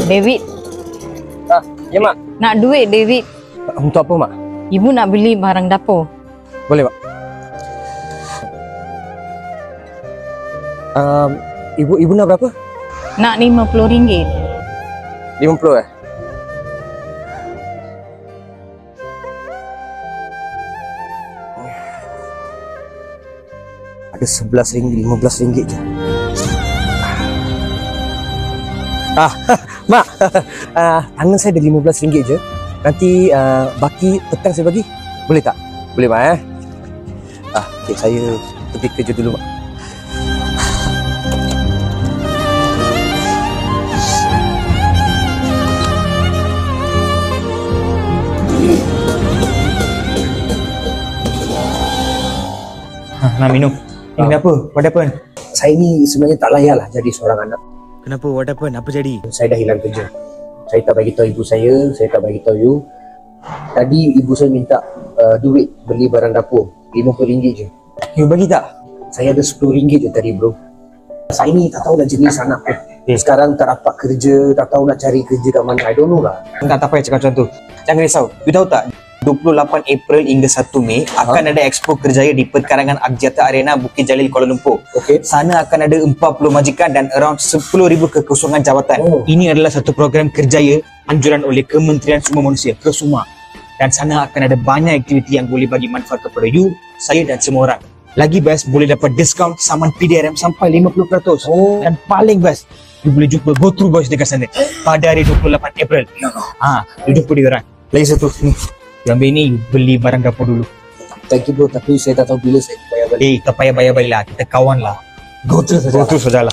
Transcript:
David, Ya mak. nak duit David. Untuk apa mak? Ibu nak beli barang dapur. Boleh mak. Ibu nak berapa? Nak RM50. 50 eh? Ada RM11, RM15 je. Mak, tangan saya ada RM15 je. Nanti baki petang saya bagi. Boleh tak? Boleh mak eh? Okay, saya pergi kerja dulu mak. Nak minum. Ini kenapa? What happened? Saya ni sebenarnya tak layak lah jadi seorang anak. Kenapa? What happened? Apa jadi? Saya dah hilang kerja. Saya tak bagi tahu ibu saya tak bagi tahu you. Tadi ibu saya minta duit beli barang dapur, RM50 je. You bagi tak? Saya ada RM10 je tadi bro. Saya ni tak tahu dah jenis anak pun. Sekarang tak dapat kerja, tak tahu nak cari kerja kat mana. I don't know lah. Tak payah cakap macam tu. Jangan risau. You tahu tak? 28 April hingga 1 Mei akan ada Expo Kerjaya di Perkarangan Axiata Arena Bukit Jalil, Kuala Lumpur. Okay. Sana akan ada 40 majikan dan around 10,000 kekosongan jawatan. Ini adalah satu program kerjaya anjuran oleh Kementerian Sumber Manusia, KESUMA. Dan sana akan ada banyak aktiviti yang boleh bagi manfaat kepada you, saya dan semua orang. Lagi best, boleh dapat diskaun saman PDRM sampai 50%. Dan paling best, you boleh jumpa Go Through Boys dekat sana pada hari 28 April. You jumpa dia orang. Lagi satu, ni. You ambil ni, you beli barang dapur dulu. Thank you bro, tapi saya tak tahu bila saya bayar balik. Tak payah bayar balik lah. Kita kawan lah. Go through saja. Go through sajalah.